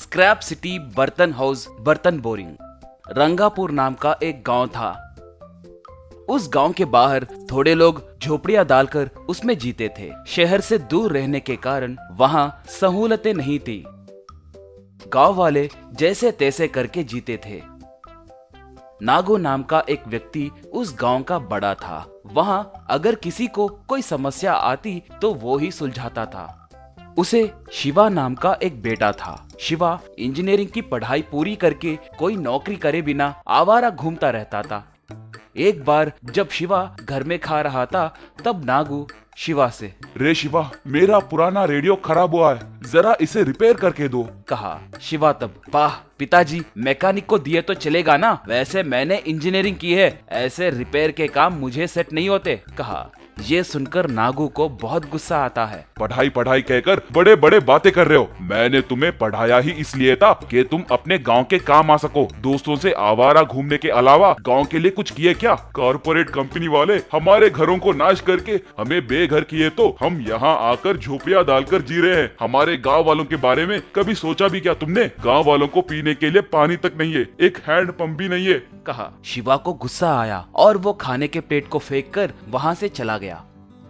Scrap city बर्तन house बर्तन boring Rangapur नाम का एक गांव था। उस गांव के बाहर थोड़े लोग झोपड़ियां डालकर उसमें जीते थे। शहर से दूर रहने के कारण वहां सहूलतें नहीं थी। गांव वाले जैसे तैसे करके जीते थे। नागू नाम का एक व्यक्ति उस गांव का बड़ा था। वहां अगर किसी को कोई समस्या आती तो वो ही सुलझाता था। उसे शिवा नाम का एक बेटा था। शिवा इंजीनियरिंग की पढ़ाई पूरी करके कोई नौकरी करे बिना आवारा घूमता रहता था। एक बार जब शिवा घर में खा रहा था तब नागू शिवा से, रे शिवा, मेरा पुराना रेडियो खराब हुआ है, जरा इसे रिपेयर करके दो, कहा। शिवा तब, वाह पिताजी, मैकेनिक को दिए तो चलेगा ना, वैसे मैंने इंजीनियरिंग की है, ऐसे रिपेयर के काम मुझे सेट नहीं होते, कहा। ये सुनकर नागू को बहुत गुस्सा आता है। पढ़ाई पढ़ाई कहकर बड़े बड़े बातें कर रहे हो। मैंने तुम्हें पढ़ाया ही इसलिए था कि तुम अपने गांव के काम आ सको। दोस्तों से आवारा घूमने के अलावा गांव के लिए कुछ किए क्या? कॉर्पोरेट कंपनी वाले हमारे घरों को नाश करके हमें बेघर किए तो हम यहाँ आकर झोपड़ियाँ डालकर जी रहे हैं। हमारे गाँव वालों के बारे में कभी सोचा भी क्या तुमने? गाँव वालों को पीने के लिए पानी तक नहीं है, एक हैंड पंप भी नहीं है, कहा। शिवा को गुस्सा आया और वो खाने के प्लेट को फेंक कर वहाँ से चला गया।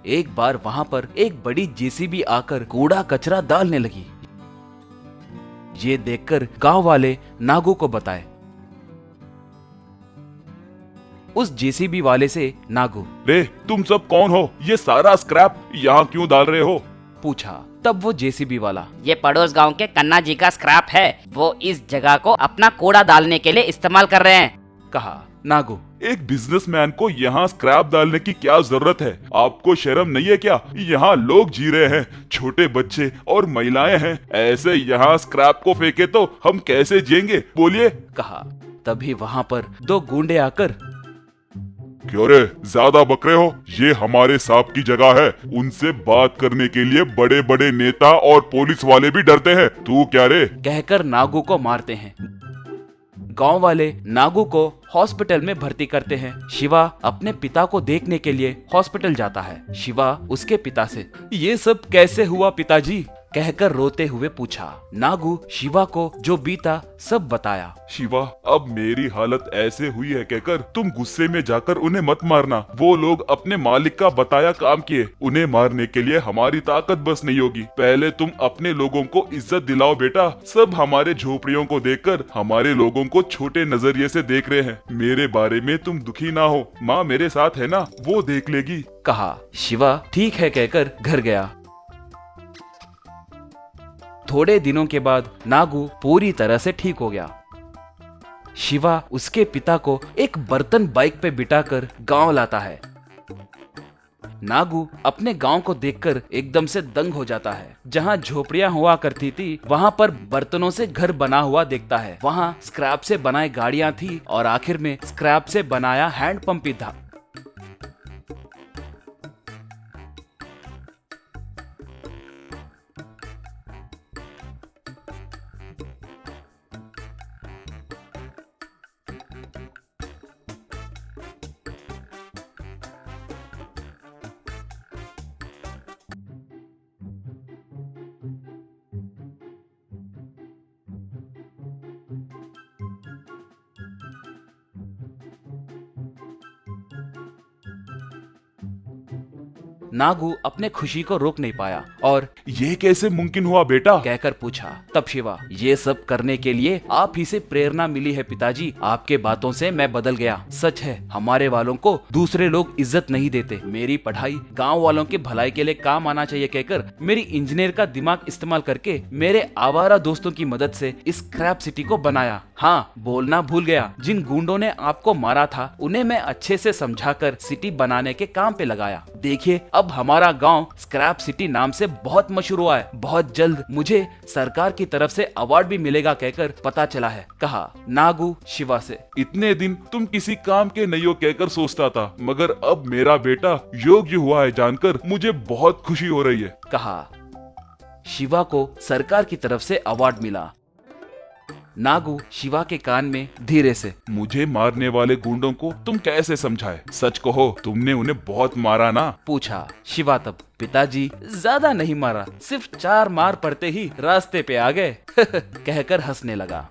एक बार वहां पर एक बड़ी जेसीबी आकर कूड़ा कचरा डालने लगी। ये देखकर गांव वाले नागू को बताए। उस जेसीबी वाले से नागू, रे तुम सब कौन हो? ये सारा स्क्रैप यहाँ क्यों डाल रहे हो? पूछा। तब वो जेसीबी वाला, ये पड़ोस गांव के कन्ना जी का स्क्रैप है, वो इस जगह को अपना कूड़ा डालने के लिए इस्तेमाल कर रहे हैं, कहा। नागू, एक बिजनेसमैन को यहाँ स्क्रैप डालने की क्या जरूरत है? आपको शर्म नहीं है क्या? यहाँ लोग जी रहे हैं, छोटे बच्चे और महिलाएं हैं, ऐसे यहाँ स्क्रैप को फेंके तो हम कैसे जिएंगे? बोलिए, कहा। तभी वहाँ पर दो गुंडे आकर, क्यों रे, ज्यादा बक रहे हो? ये हमारे साहब की जगह है, उनसे बात करने के लिए बड़े बड़े नेता और पुलिस वाले भी डरते हैं, तू क्या रे? कहकर नागू को मारते हैं। गांव वाले नागू को हॉस्पिटल में भर्ती करते हैं। शिवा अपने पिता को देखने के लिए हॉस्पिटल जाता है। शिवा उसके पिता से, ये सब कैसे हुआ पिताजी? कहकर रोते हुए पूछा। नागू शिवा को जो बीता सब बताया। शिवा, अब मेरी हालत ऐसे हुई है कहकर तुम गुस्से में जाकर उन्हें मत मारना। वो लोग अपने मालिक का बताया काम किए, उन्हें मारने के लिए हमारी ताकत बस नहीं होगी। पहले तुम अपने लोगों को इज्जत दिलाओ बेटा। सब हमारे झोपड़ियों को देखकर हमारे लोगों को छोटे नजरिए से देख रहे हैं। मेरे बारे में तुम दुखी ना हो, माँ मेरे साथ है ना, वो देख लेगी, कहा। शिवा ठीक है कहकर घर गया। थोड़े दिनों के बाद नागू पूरी तरह से ठीक हो गया। शिवा उसके पिता को एक बर्तन बाइक पे बिठाकर गांव लाता है। नागू अपने गांव को देखकर एकदम से दंग हो जाता है। जहां झोपड़ियां हुआ करती थी वहां पर बर्तनों से घर बना हुआ देखता है। वहां स्क्रैप से बनाई गाड़ियां थी और आखिर में स्क्रैप से बनाया हैंड पंप भी था। नागू अपने खुशी को रोक नहीं पाया और ये कैसे मुमकिन हुआ बेटा? कहकर पूछा। तब शिवा, ये सब करने के लिए आप ही से प्रेरणा मिली है पिताजी। आपके बातों से मैं बदल गया। सच है, हमारे वालों को दूसरे लोग इज्जत नहीं देते। मेरी पढ़ाई गांव वालों के भलाई के लिए काम आना चाहिए कहकर मेरी इंजीनियर का दिमाग इस्तेमाल करके मेरे आवारा दोस्तों की मदद से इस स्क्रैप सिटी को बनाया। हाँ, बोलना भूल गया, जिन गुंडों ने आपको मारा था उन्हें मैं अच्छे से समझाकर सिटी बनाने के काम पे लगाया। देखिए, अब हमारा गांव स्क्रैप सिटी नाम से बहुत मशहूर हुआ है। बहुत जल्द मुझे सरकार की तरफ से अवार्ड भी मिलेगा कहकर पता चला है, कहा नागू शिवा से। इतने दिन तुम किसी काम के नहीं हो कहकर सोचता था, मगर अब मेरा बेटा योग्य हुआ है जानकर मुझे बहुत खुशी हो रही है, कहा। शिवा को सरकार की तरफ से अवार्ड मिला। नागू शिवा के कान में धीरे से, मुझे मारने वाले गुंडों को तुम कैसे समझाए? सच कहो, तुमने उन्हें बहुत मारा ना? पूछा शिवा तब। पिताजी, ज्यादा नहीं मारा, सिर्फ 4 मार पड़ते ही रास्ते पे आ गए कहकर हंसने लगा।